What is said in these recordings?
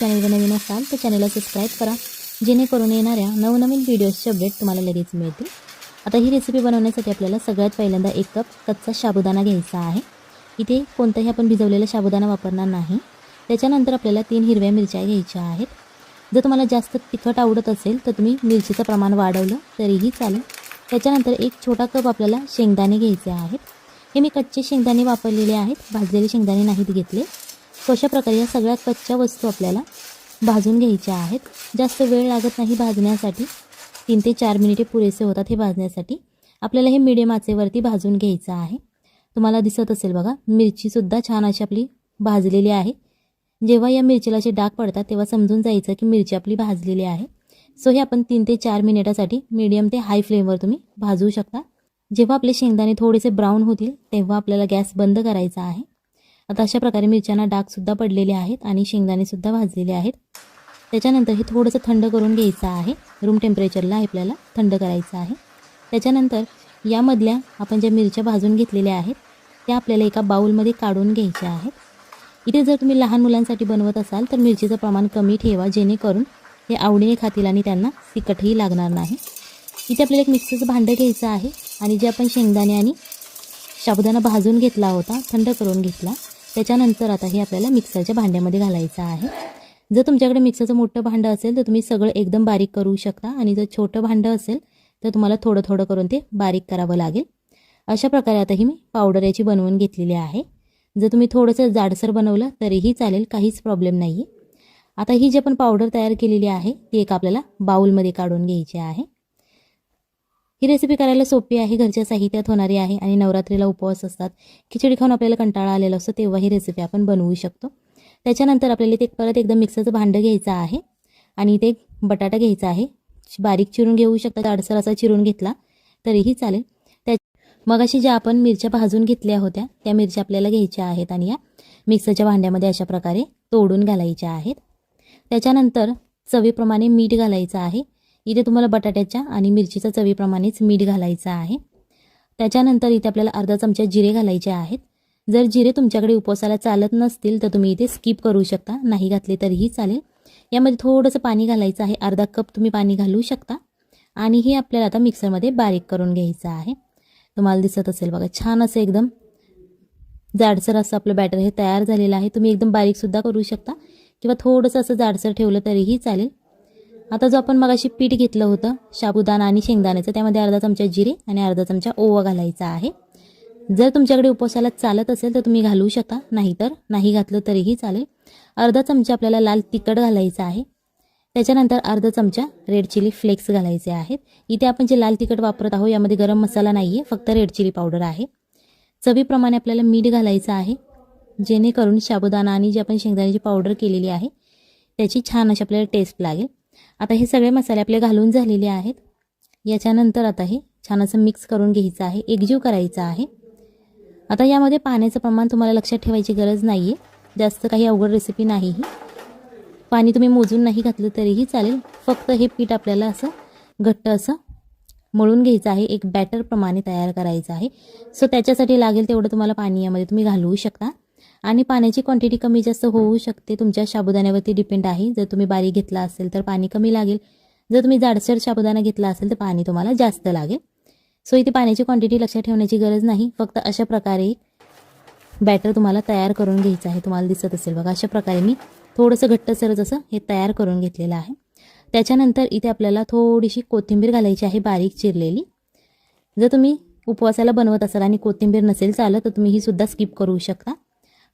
चॅनलवर नवीन असाल तर चॅनलला सबस्क्राईब करा, जेणेकरून येणाऱ्या नवनवीन व्हिडिओजचे अपडेट तुम्हाला लगेच मिळतील। आता ही रेसिपी बनवण्यासाठी आपल्याला सगळ्यात पहिल्यांदा 1 कप कच्चा साबुदाणा घ्यायचा आहे। इथे कोणताही आपण भिजवलेला साबुदाणा वापरणार नाही। त्याच्यानंतर आपल्याला 3 हिरव्या मिरच्या घ्यायच्या आहेत। जर तुम्हाला जास्त तिखट आवडत असेल तर तुम्ही मिरचीचं प्रमाण वाढवलं तरीही चालेल। त्याच्यानंतर 1 छोटा कप आपल्याला शेंगदाणे घ्यायचे आहेत। हे मी कच्चे शेंगदाणे वापरलेले आहेत, भाजलेले शेंगदाणे नाहीत घेतले। अशा प्रकारे या सगळ्या कच्च्या वस्तू आपल्याला भाजून घ्यायच्या आहेत। जास्त वेळ लागत नाही भाजण्यासाठी, 3 ते 4 मिनिटे पुरेसे होतात हे भाजण्यासाठी। आपल्याला हे मीडियम आचेवरती भाजून घ्यायचं आहे। तुम्हाला दिसत असेल बघा, मिरचीसुद्धा छान अशी आपली भाजलेली आहे। जेव्हा या मिरचीला असे डाग पडतात तेव्हा समजून जायचं की मिरची आपली भाजलेली आहे। सो हे आपण 3 ते 4 मिनिटासाठी मीडियम ते हाय फ्लेमवर तुम्ही भाजू शकता। जेव्हा आपले शेंगदाणे थोडेसे ब्राऊन होतील तेव्हा आपल्याला गॅस बंद करायचा आहे। आता अशा प्रकारे मिरच्यांना डागसुद्धा पडलेले आहेत आणि शेंगदाणेसुद्धा भाजलेले आहेत। त्याच्यानंतर हे थोडंसं थंड करून घ्यायचं आहे। रूम टेम्परेचरला आपल्याला थंड करायचं आहे। त्याच्यानंतर यामधल्या आपण ज्या मिरच्या भाजून घेतलेल्या आहेत त्या आपल्याला एका बाउलमध्ये काढून घ्यायच्या आहेत। इथे जर तुम्ही लहान मुलांसाठी बनवत असाल तर मिरचीचं प्रमाण कमी ठेवा, जेणेकरून ते आवडीने खातील आणि त्यांना तिखटही लागणार नाही। इथे आपल्याला एक मिक्सरचं भांडं घ्यायचं आहे आणि जे आपण शेंगदाणे आणि साबुदाणा भाजून घेतला होता, थंड करून घेतला, त्याच्यानंतर आता हे आपल्याला मिक्सरच्या भांड्यामध्ये घालायचं आहे। जर तुमच्याकडे मिक्सरचं मोठं भांडं असेल तर तुम्ही सगळं एकदम बारीक करू शकता आणि जर छोटं भांडं असेल तर तुम्हाला थोडं थोडं करून ते बारीक करावं लागेल। अशा प्रकारे आता ही मी पावडर याची बनवून घेतलेली आहे। जर तुम्ही थोडंसं जाडसर बनवलं तरीही चालेल, काहीच प्रॉब्लेम नाही आहे। आता ही जी आपण पावडर तयार केलेली आहे ती एक आपल्याला बाउलमध्ये काढून घ्यायची आहे। ही रेसिपी करायला सोपी आहे, घरच्या साहित्यात होणारी आहे आणि नवरात्रीला उपवास असतात, खिचडी खाऊन आपल्याला कंटाळा आलेला असतो तेव्हा ही रेसिपी आपण बनवू शकतो। त्याच्यानंतर आपल्याला ते परत एकदम मिक्सरचं भांडं घ्यायचं आहे आणि ते बटाटा घ्यायचा आहे। बारीक चिरून घेऊ शकता, जाडसर असा चिरून घेतला तरीही चालेल। मगाशी ज्या आपण मिरच्या भाजून घेतल्या होत्या त्या मिरच्या आपल्याला घ्यायच्या आहेत आणि या मिक्सरच्या भांड्यामध्ये अशा प्रकारे तोडून घालायच्या आहेत। त्याच्यानंतर चवीप्रमाणे मीठ घालायचं आहे। इथे तुम्हाला बटाट्याच्या आणि मिरचीच्या चवीप्रमाणेच मीठ घालायचं आहे। त्याच्यानंतर इथे आपल्याला अर्धा चमचा जिरे घालायचे आहेत। जर जिरे तुमच्याकडे उपवासाला चालत नसतील तर तुम्ही इथे स्किप करू शकता, नाही घातले तरीही चालेल। यामध्ये थोडंसं पाणी घालायचं आहे, अर्धा कप तुम्ही पाणी घालू शकता आणि हे आपल्याला आता मिक्सरमध्ये बारीक करून घ्यायचं आहे। तुम्हाला दिसत असेल बघा, छान असं एकदम जाडसर असं आपलं बॅटर हे तयार झालेलं आहे। तुम्ही एकदम बारीकसुद्धा करू शकता किंवा थोडंसं असं जाडसर ठेवलं तरीही चालेल। आता जो आपण मगाशी पीठ घेतलं होतं साबुदाणा आणि शेंगदाण्याचं, त्यामध्ये अर्धा चमचा जिरे आणि अर्धा चमचा ओवा घालायचा आहे। जर तुमच्याकडे उपवासाला चालत असेल तर तुम्ही घालू शकता, नाहीतर नाही घातलं तरीही चालेल। अर्धा चमचा आपल्याला लाल तिखट घालायचं आहे। त्याच्यानंतर अर्धा चमचा रेड चिली फ्लेक्स घालायचे आहेत। इथे आपण जे लाल तिखट वापरत आहोत यामध्ये गरम मसाला नाही आहे, फक्त रेड चिली पावडर आहे। चवीप्रमाणे आपल्याला मीठ घालायचं आहे, जेणेकरून साबुदाणा आणि जी आपण शेंगदाण्याची पावडर केलेली आहे त्याची छान अशी आपल्याला टेस्ट लागेल। आता हे सगळे मसाले आपले घालून झालेले आहेत। याच्यानंतर आता हे छान असं मिक्स करून घ्यायचं आहे, एकजीव करायचं आहे। आता यामध्ये पाण्याचं प्रमाण तुम्हाला लक्षात ठेवायची गरज नाही आहे, जास्त काही अवघड रेसिपी नाही ही। पाणी तुम्ही मोजून नाही घातलं तरीही चालेल, फक्त हे पीठ आपल्याला असं घट्ट असं मळून घ्यायचं आहे, एक बॅटर प्रमाणे तयार करायचं आहे। सो त्याच्यासाठी लागेल तेवढं तुम्हाला पाणी यामध्ये तुम्ही घालवू शकता आणि पाण्याची क्वांटिटी कमी जास्त होऊ शकते, तुमच्या साबुदाण्यावरती डिपेंड आहे। जर तुम्ही बारीक घेतला असेल तर पाणी कमी लागेल, जर तुम्ही जाडसर साबुदाणा घेतला असेल तर पाणी तुम्हाला जास्त लागेल। सो इथे पाण्याची क्वांटिटी लक्षात ठेवण्याची गरज नाही, फक्त अशा प्रकारे बॅटर तुम्हाला तयार करून घ्यायचं आहे। तुम्हाला दिसत असेल बघा, अशा प्रकारे मी थोडंसं घट्टसरच असं हे तयार करून घेतलेलं आहे। त्याच्यानंतर इथे आपल्याला थोडीशी कोथिंबीर घालायची आहे, बारीक चिरलेली। जर तुम्ही उपवासाला बनवत असाल आणि कोथिंबीर नसेल चालत तर तुम्ही ही सुद्धा स्किप करू शकता।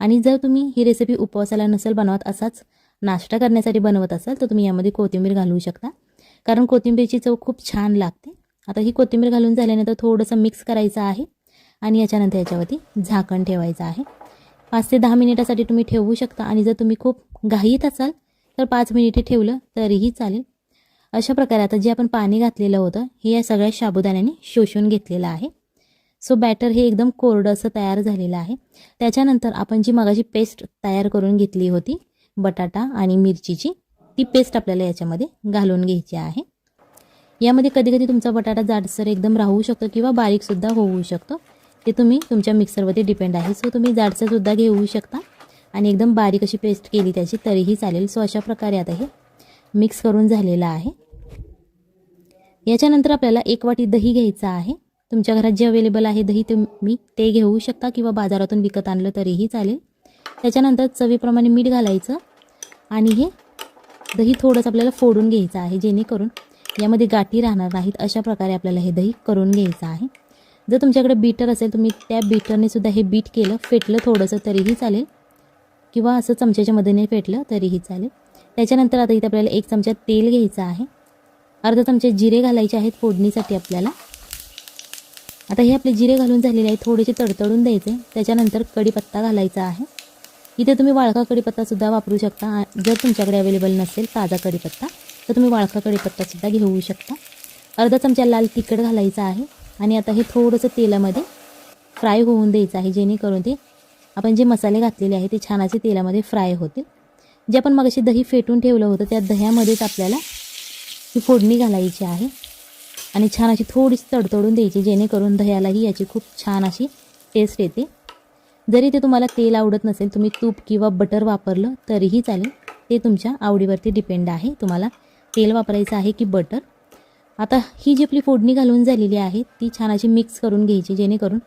आणि जर तुम्ही ही रेसिपी उपवासाला नसेल बनवत, असाच नाश्ता करण्यासाठी बनवत असाल तर तुम्ही यामध्ये कोथिंबीर घालू शकता, कारण कोथिंबीरची चव खूप छान लागते। आता ही कोथिंबीर घालून झाल्यानंतर थोडंसं मिक्स करायचं आहे आणि याच्यानंतर याच्यावरती झाकण ठेवायचं आहे। 5 ते 10 मिनिटासाठी तुम्ही ठेवू शकता आणि जर तुम्ही खूप घाईत असाल तर 5 मिनिटे ठेवलं तरीही चालेल। अशा प्रकारे आता जे आपण पाणी घातलेलं होतं हे या सगळ्या साबुदाण्याने शोषून घेतलेलं आहे। सो बॅटर हे एकदम कोरडं असं तयार झालेलं आहे। त्याच्यानंतर आपण जी मगाशी पेस्ट तयार करून घेतली होती बटाटा आणि मिरचीची, ती पेस्ट आपल्याला याच्यामध्ये घालून घ्यायची आहे। यामध्ये कधी कधी तुमचा बटाटा जाडसर एकदम राहू शकतो किंवा बारीकसुद्धा होऊ शकतो, ते तुम्ही तुमच्या मिक्सरवरती डिपेंड आहे। सो तुम्ही जाडसरसुद्धा घेऊ शकता आणि एकदम बारीक अशी पेस्ट केली त्याची तरीही चालेल. सो अशा प्रकारे आता हे मिक्स करून झालेलं आहे. याच्यानंतर आपल्याला 1 वाटी दही घ्यायचं आहे. तुमच्या घरात जे अवेलेबल आहे दही तुम्ही ते घेऊ शकता किंवा बाजारातून विकत आणलं तरीही चालेल. त्याच्यानंतर चवीप्रमाणे मीठ घालायचं आणि हे दही थोडंसं आपल्याला फोडून घ्यायचं आहे, जेणेकरून यामध्ये गाठी राहणार नाहीत. अशा प्रकारे आपल्याला हे दही करून घ्यायचं आहे. जर तुमच्याकडे बीटर असेल तुम्ही त्या बीटरने सुद्धा हे बीट केलं, फेटलं थोडंसं तरीही चालेल किंवा असं चमच्याच्या मदतीने फेटलं तरीही चालेल. त्याच्यानंतर आता इथे आपल्याला 1 चमचा तेल घ्यायचं आहे. अर्धा चमचे जिरे घालायचे आहेत फोडणीसाठी आपल्याला. आता हे आपले जिरे घालून झालेले आहे, थोडेसे तडतडून द्यायचे. त्याच्यानंतर कढीपत्ता घालायचा आहे. इथे तुम्ही वाळका कढीपत्तासुद्धा वापरू शकता. जर तुमच्याकडे अवेलेबल नसेल ताजा कढीपत्ता तर तुम्ही वाळका कढीपत्तासुद्धा घेऊ शकता. अर्धा चमचा लाल तिखट घालायचा आहे आणि आता हे थोडंसं तेलामध्ये फ्राय होऊन द्यायचं आहे, जेणेकरून ते आपण जे मसाले घातलेले आहे ते छान असे तेलामध्ये फ्राय होतील. जे आपण मगाशी दही फेटून ठेवलं होतं त्या दह्यामध्येच आपल्याला ही फोडणी घालायची आहे आणि छान अशी थोडीशी तडतडून द्यायची, जेणेकरून दह्यालाही याची खूप छान अशी टेस्ट येते. जरी ते तुम्हाला तेल आवडत नसेल तुम्ही तूप किंवा बटर वापरलं तरीही चालेल, ते तुमच्या आवडीवरती डिपेंड आहे तुम्हाला तेल वापरायचं आहे की बटर. आता ही जी आपली फोडणी घालून झालेली आहे ती छान अशी मिक्स करून घ्यायची, जेणेकरून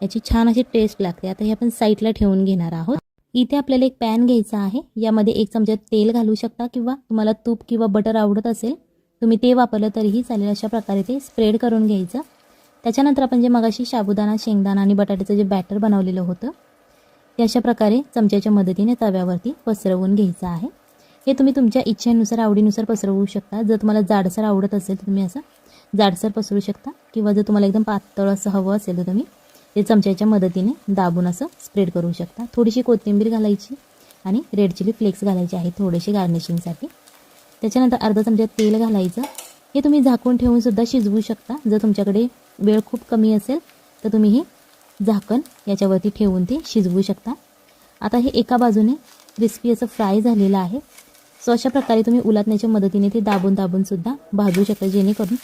याची छान अशी टेस्ट लागते. आता हे आपण साईडला ठेवून घेणार आहोत. इथे आपल्याला एक पॅन घ्यायचा आहे. यामध्ये 1 चमचा तेल घालू शकता किंवा तुम्हाला तूप किंवा बटर आवडत असेल तुम्ही ते वापरलं तरीही चालेल. अशा प्रकारे ते स्प्रेड करून घ्यायचं. त्याच्यानंतर आपण जे मगाशी साबुदाणा, शेंगदाणा आणि बटाट्याचं जे बॅटर बनवलेलं होतं ते अशा प्रकारे चमच्याच्या मदतीने तव्यावरती पसरवून घ्यायचं आहे. हे तुम्ही तुमच्या इच्छेनुसार आवडीनुसार पसरवू शकता. जर तुम्हाला जाडसर आवडत असेल तर तुम्ही असं जाडसर पसरू शकता किंवा जर तुम्हाला एकदम पातळ असं हवं असेल तर तुम्ही ते चमच्याच्या मदतीने दाबून असं स्प्रेड करू शकता. थोडीशी कोथिंबीर घालायची आणि रेड चिली फ्लेक्स घालायचे आहेत थोडेसे गार्निशिंगसाठी. त्याच्यानंतर अर्धा चमचा तेल घालायचं. हे तुम्ही झाकून ठेवून सुद्धा शिजवू शकता. जर तुमच्याकडे वेळ खूप कमी असेल तर तुम्ही हे झाकण याच्यावरती ठेवून ते शिजवू शकता. आता हे एका बाजूने क्रिस्पी असं फ्राय झालेलं आहे. सो अशा प्रकारे तुम्ही उलटण्याच्या मदतीने ते दाबून सुद्धा भाजू शकता, जेणेकरून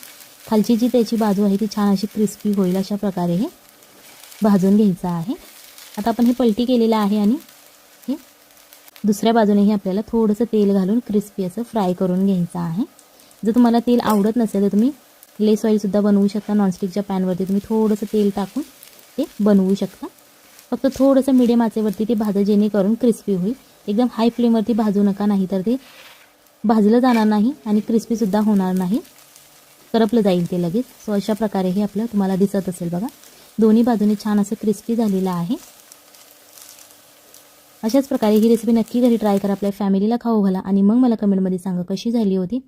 खालची जी त्याची बाजू आहे ती छान अशी क्रिस्पी होईल. अशा प्रकारे हे भाजून घ्यायचं आहे. आता आपण हे पलटी केलेलं आहे आणि हे दुसऱ्या बाजूनेही आपल्याला थोडंसं तेल घालून क्रिस्पी असं फ्राय करून घ्यायचं आहे. जर तुम्हाला तेल आवडत नसेल तर तुम्ही लेस ऑइलसुद्धा बनवू शकता. नॉनस्टिकच्या पॅनवरती तुम्ही थोडंसं तेल टाकून ते बनवू शकता. फक्त थोडंसं मीडियम आचेवरती ते भाजा, जेणेकरून क्रिस्पी होईल. एकदम हाय फ्लेमवरती भाजू नका, नाही तर ते भाजलं जाणार नाही आणि क्रिस्पीसुद्धा होणार नाही, करपलं जाईल ते लगेच. सो अशा प्रकारे हे आपलं तुम्हाला दिसत असेल बघा, दोन्ही बाजूने छान असं क्रिस्पी झालेलं आहे. अशाच प्रकारे ही रेसिपी नक्की घरी ट्राय करा, आपल्या फॅमिलीला खाऊ घाला आणि मग मला कमेंटमध्ये सांगा कशी झाली होती.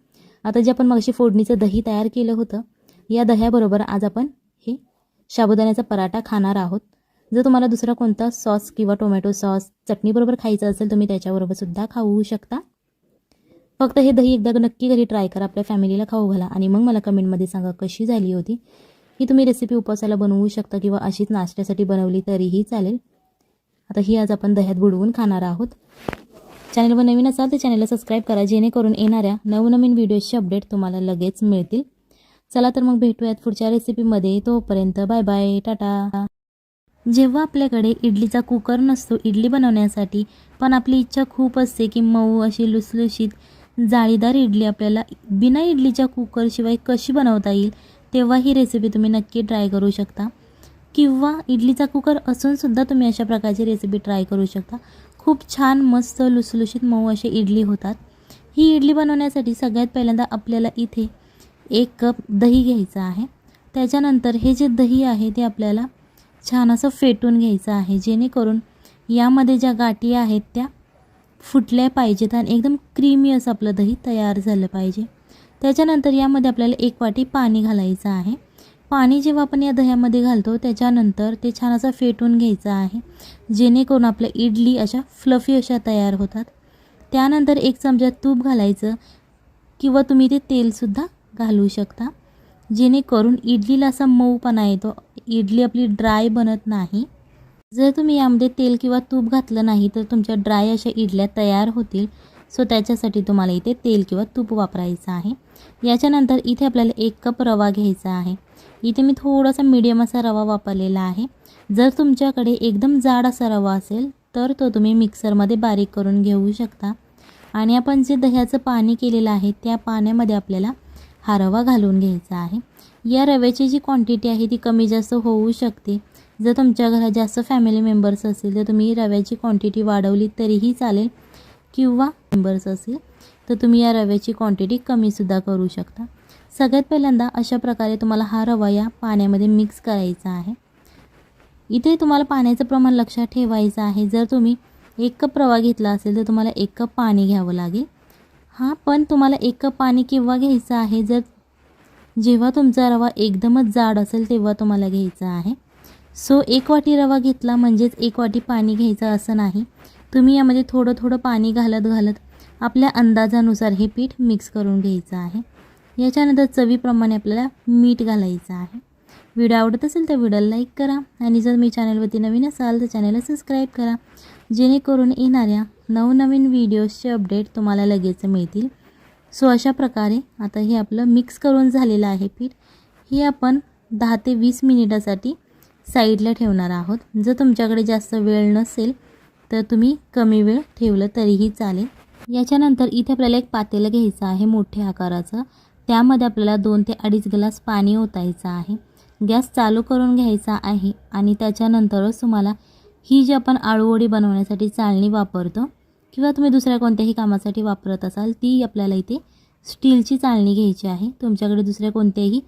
आता जे आपण मगाशी फोडणीचं दही तयार केलं होतं या दह्याबरोबर आज आपण हे साबुदाण्याचा पराठा खाणार आहोत. जर तुम्हाला दुसरा कोणता सॉस किंवा टोमॅटो सॉस चटणीबरोबर खायचं असेल तुम्ही त्याच्याबरोबर सुद्धा खाऊ शकता. फक्त हे दही एकदा नक्की घरी ट्राय करा, आपल्या फॅमिलीला खाऊ घाला आणि मग मला कमेंटमध्ये सांगा कशी झाली होती. ही तुम्ही रेसिपी उपवासाला बनवू शकता किंवा अशीच नाश्त्यासाठी बनवली तरीही चालेल. आता ही आज आपण दह्यात बुडवून खाणार आहोत. चॅनलवर नवीन असाल तर चॅनलला सबस्क्राईब करा, जेणेकरून येणाऱ्या नवनवीन व्हिडिओजचे अपडेट तुम्हाला लगेच मिळतील. चला तर मग भेटूयात पुढच्या रेसिपीमध्ये. तोपर्यंत बाय बाय, टाटा. जेव्हा आपल्याकडे इडलीचा कुकर नसतो इडली बनवण्यासाठी, पण आपली इच्छा खूप असते की मऊ अशी लुसलुशीत जाळीदार इडली आपल्याला बिना इडलीच्या कुकरशिवाय कशी बनवता येईल, तेव्हा ही रेसिपी तुम्ही नक्की ट्राय करू शकता. किंवा इडलीचा कुकर असूनसुद्धा तुम्ही अशा प्रकारची रेसिपी ट्राय करू शकता. खूप छान मस्त लुसलुशीत मऊ अशी इडली होतात. ही इडली बनवण्यासाठी सगळ्यात पहिल्यांदा आपल्याला इथे 1 कप दही घ्यायचं आहे. त्याच्यानंतर हे जे दही आहे ते आपल्याला छान असं फेटून घ्यायचं आहे, जेणेकरून यामध्ये ज्या गाठी आहेत त्या फुटल्या पाहिजेत आणि एकदम क्रीमी असं आपलं दही तयार झालं पाहिजे. त्याच्यानंतर यामध्ये आपल्याला 1 वाटी पाणी घालायचं आहे. पाणी जेव्हा आपण या दह्यामध्ये घालतो त्याच्यानंतर ते छान असं फेटून घ्यायचं आहे, जेणेकरून आपल्या इडली अशा फ्लफी अशा तयार होतात. त्यानंतर 1 चमचा तूप घालायचं किंवा तुम्ही ते तेलसुद्धा घालू शकता, जेणेकरून इडलीला असा मऊपणा येतो, इडली आपली ड्राय बनत नाही. जर तुम्ही यामध्ये तेल किंवा तूप घातलं नाही तर तुमच्या ड्राय अशा इडल्या तयार होतील. सो त्याच्यासाठी तुम्हाला इथे तेल किंवा तूप वापरायचं आहे. याच्यानंतर इथे आपल्याला 1 कप रवा घ्यायचा आहे. इथे मी थोडासा मीडियम असा रवा वापरलेला आहे. जर तुमच्याकडे एकदम जाड असा रवा असेल तर तो तुम्ही मिक्सरमध्ये बारीक करून घेऊ शकता। आणि आपण जे दह्याचं पाणी केलेलं आहे त्या पाण्यामध्ये आपल्याला हा रवा घालून घ्यायचा आहे। या रव्याची जी क्वांटिटी आहे ती कमी जास्त होऊ शकते। जर तुमच्या घरात जास्त फॅमिली मेंबर्स असतील तर तुम्ही रव्याची क्वांटिटी वाढवली तरीही चालेल, किंवा मेंबर्स असेल तर तुम्ही या रव्याची क्वांटिटी कमीसुद्धा करू शकता। सगळ्यात पहिल्यांदा अशा प्रकारे तुम्हाला हा रवा या पाण्यामध्ये मिक्स करायचा आहे। इथे तुम्हाला पाण्याचं प्रमाण लक्षात ठेवायचं आहे। जर तुम्ही 1 कप रवा घेतला असेल तर तुम्हाला 1 कप पाणी घ्यावं लागेल। हां, पण तुम्हाला 1 कप पाणी केव्हा घ्यायचं आहे, जर जेव्हा तुमचा रवा एकदमच जाड असेल तेव्हा तुम्हाला घ्यायचा आहे। सो 1 वाटी रवा घेतला म्हणजेच 1 वाटी पाणी घ्यायचं असं नाही। तुम्ही यामध्ये थोडं थोडं पाणी घालत आपल्या अंदाजानुसार हे पीठ मिक्स करून घ्यायचं आहे। याच्यानंतर चवीप्रमाणे आपल्याला मीठ घालायचं आहे। व्हिडिओ आवडत असेल तर व्हिडिओला लाईक करा आणि जर मी चॅनलवरती नवीन असाल तर चॅनलला सबस्क्राईब करा, जेणेकरून येणाऱ्या नवनवीन व्हिडिओजचे अपडेट तुम्हाला लगेच मिळतील। सो अशा प्रकारे आता हे आपलं मिक्स करून झालेलं आहे पीठ। हे आपण 10 ते 20 मिनिटासाठी साईडला ठेवणार आहोत। जर तुमच्याकडे जास्त वेळ नसेल तर तुम्ही कमी वेळ ठेवलं तरीही चालेल। याच्यानंतर इथे आपल्याला एक पातेलं घ्यायचं आहे मोठ्या आकाराचं। त्यामध्ये आपल्याला 2 ते 2.5 ग्लास पाणी ओतायचं आहे। गॅस चालू करून घ्यायचा आहे आणि त्याच्यानंतरच तुम्हाला ही जी आपण आळूवडी बनवण्यासाठी चाळणी वापरतो किंवा तुम्ही दुसऱ्या कोणत्याही कामासाठी वापरत असाल ती आपल्याला इथे स्टीलची चाळणी घ्यायची आहे। तुमच्याकडे दुसऱ्या कोणत्याही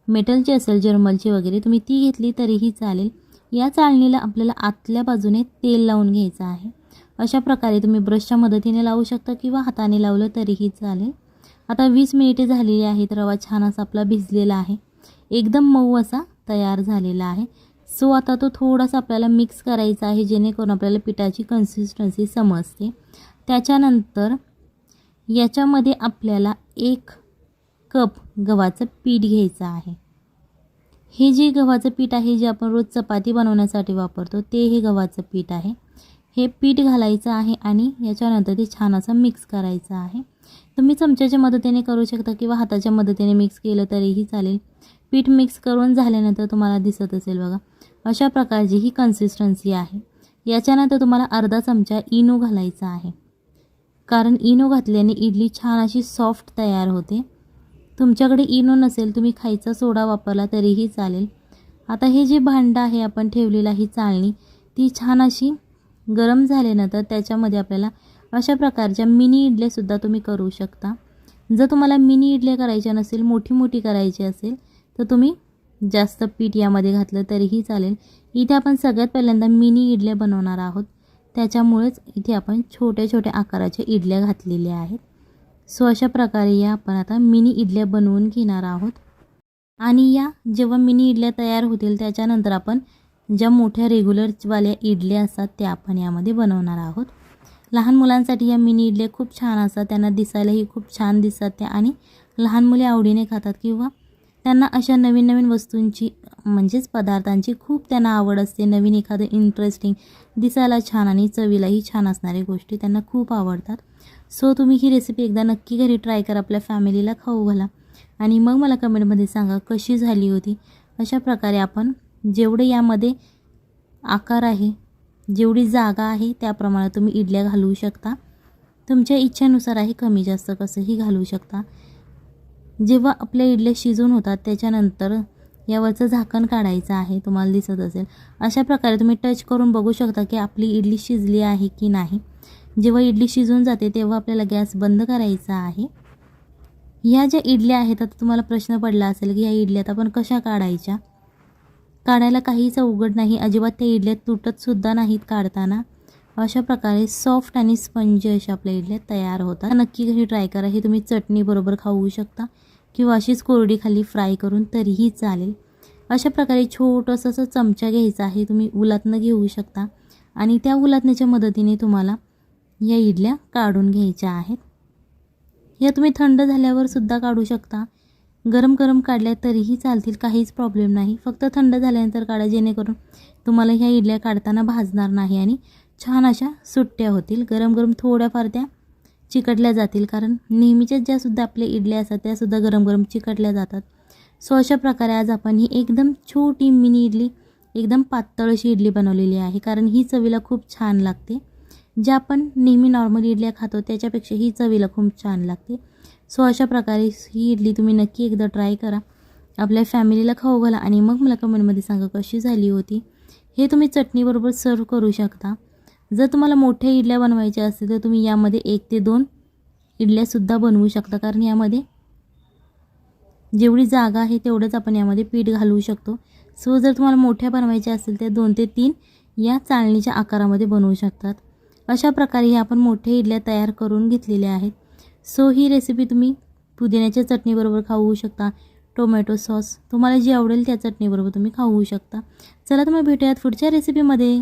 मेटलची असेल, जर्मलची वगैरे, तुम्ही ती घेतली तरीही चालेल। या चाळणीला आपल्याला आतल्या बाजूने तेल लावून घ्यायचं आहे। अशा प्रकारे तुम्ही ब्रशच्या मदतीने लावू शकता किंवा हाताने लावलं तरीही चालेल। आता 20 मिनिटे झालेली आहेत। रवा छान असा आपला भिजलेला आहे, एकदम मऊ असा तयार झालेला आहे। सो आता तो थोडासा आपल्याला मिक्स करायचा आहे जेणेकरून आपल्याला पिठाची कन्सिस्टन्सी समजते। त्याच्यानंतर याच्यामध्ये आपल्याला 1 कप गव्हाचं पीठ घ्यायचं आहे। हे जे गव्हाचं पीठ आहे जे आपण रोज चपाती बनवण्यासाठी वापरतो ते हे गव्हाचं पीठ आहे। हे पीठ घालायचं आहे आणि याच्यानंतर ते छान असं मिक्स करायचं आहे। तुम्ही चमच्याच्या मदतीने करू शकता किंवा हाताच्या मदतीने मिक्स केलं तरीही चालेल। पीठ मिक्स करून झाल्यानंतर तुम्हाला दिसत असेल बघा, अशा प्रकारची ही कन्सिस्टन्सी आहे। याच्यानंतर तुम्हाला अर्धा चमचा इनो घालायचा आहे, कारण इनो घातल्याने इडली छान अशी सॉफ्ट तयार होते। तुमच्याकडे इनो नसेल तुम्ही खायचा सोडा वापरला तरीही चालेल। आता हे जे भांडं आहे आपण ठेवलेलं ही चाळणी ती छान अशी गरम झाल्यानंतर त्याच्यामध्ये आपल्याला अशा प्रकारच्या मिनी इडल्यासुद्धा तुम्ही करू शकता। जर तुम्हाला मिनी इडल्या करायच्या नसेल, मोठी करायची असेल तर तुम्ही जास्त पीठ यामध्ये घातलं तरीही चालेल। इथे आपण सगळ्यात पहिल्यांदा मिनी इडल्या बनवणार आहोत, त्याच्यामुळेच इथे आपण छोट्या आकाराच्या इडल्या घातलेल्या आहेत। सो अशा प्रकारे या आपण आता मिनी इडल्या बनवून घेणार आहोत। आणि या जेव्हा मिनी इडल्या तयार होतील त्याच्यानंतर आपण ज्या मोठ्या रेग्युलरवाल्या इडल्या असतात त्या आपण यामध्ये बनवणार आहोत। लहान मुलांसाठी या मिनी इडल्या खूप छान असतात, त्यांना दिसायलाही खूप छान दिसतात त्या, आणि लहान मुले आवडीने खातात किंवा त्यांना अशा नवीन वस्तूंची म्हणजेच पदार्थांची खूप त्यांना आवड असते। नवीन एखादं इंटरेस्टिंग, दिसायला छान आणि चवीलाही छान असणाऱ्या गोष्टी त्यांना खूप आवडतात। सो तुम्ही ही रेसिपी एकदा नक्की घरी ट्राय करा, आपल्या फॅमिलीला खाऊ घाला आणि मग मला कमेंटमध्ये सांगा कशी झाली होती। अशा प्रकारे आपण जेवढे यामध्ये आकार आहे, जेवढी जागा आहे त्याप्रमाणे तुम्ही इडल्या घालू शकता। तुमच्या इच्छेनुसार आहे, कमी जास्त कसंही घालू शकता। जेव्हा आपल्या इडल्या शिजून होतात त्याच्यानंतर यावरचं झाकण काढायचं आहे, तुम्हाला दिसत असेल। अशा प्रकारे तुम्ही टच करून बघू शकता की आपली इडली शिजली आहे की नाही। जेव्हा इडली शिजून जाते तेव्हा आपल्याला गॅस बंद करायचा आहे। ह्या ज्या इडल्या आहेत, आता तुम्हाला प्रश्न पडला असेल की ह्या इडल्यात आपण कशा काढायच्या। काढायला काहीच अवघड नाही, अजिबात त्या इडल्या तुटतसुद्धा नाहीत काढताना। अशा प्रकारे सॉफ्ट आणि स्पंजी अशा आपल्या इडल्या तयार होतात। नक्की घरी ट्राय करा। हे तुम्ही चटणी बरोबर खाऊ शकता किंवा अशीच कोरडी खाली फ्राय करून तरीही चालेल। अशा प्रकारे छोटंसं असं चमचा घ्यायचा आहे, तुम्ही उलथनं घेऊ शकता आणि त्या उलथण्याच्या मदतीने तुम्हाला या इडल्या काढून घ्यायच्या आहेत। या तुम्ही थंड झाल्यावर सुद्धा काढू शकता, गरम काढल्या तरीही चालतील, काहीच प्रॉब्लेम नाही। फक्त थंड झाल्यानंतर काढा, जेणेकरून तुम्हाला ह्या इडल्या काढताना भाजणार नाही आणि छान अशा सुट्ट्या होतील। गरम थोड्याफार त्या चिकटल्या जातील, कारण नेहमीच्या ज्या सुद्धा आपल्या इडल्या असतात त्या सुद्धा गरम चिकटल्या जातात। सो अशा प्रकारे आज आपण ही एकदम छोटी मिनी इडली एकदम पातळ अशी इडली बनवलेली आहे, कारण ही चवीला खूप छान लागते. ज्या आपण नेहमी नॉर्मल इडल्या खातो त्याच्यापेक्षा ही चवीला खूप छान लागते. सो अशा प्रकारे ही इडली तुम्ही नक्की एकदा ट्राय करा, आपल्या फॅमिलीला खाऊ घाला आणि मग मला कमेंटमध्ये सांगा कशी झाली होती. हे तुम्ही चटणीबरोबर सर्व करू शकता. जर तुम्हाला मोठ्या इडल्या बनवायच्या असतील तर तुम्ही यामध्ये 1 ते 2 इडल्यासुद्धा बनवू शकता, कारण यामध्ये जेवढी जागा आहे तेवढंच आपण यामध्ये पीठ घालवू शकतो. सो जर तुम्हाला मोठ्या बनवायच्या असतील तर 2 ते 3 या चाळणीच्या आकारामध्ये बनवू शकतात. अशा प्रकारे हे आपण मोठ्या इडल्या तयार करून घेतलेल्या आहेत. सो ही रेसिपी तुम्ही पुदिन्याच्या चटणीबरोबर खाऊ शकता, टोमॅटो सॉस तुम्हाला जी आवडेल त्या चटणीबरोबर तुम्ही खाऊ शकता. चला तर मग भेटूयात पुढच्या रेसिपीमध्ये.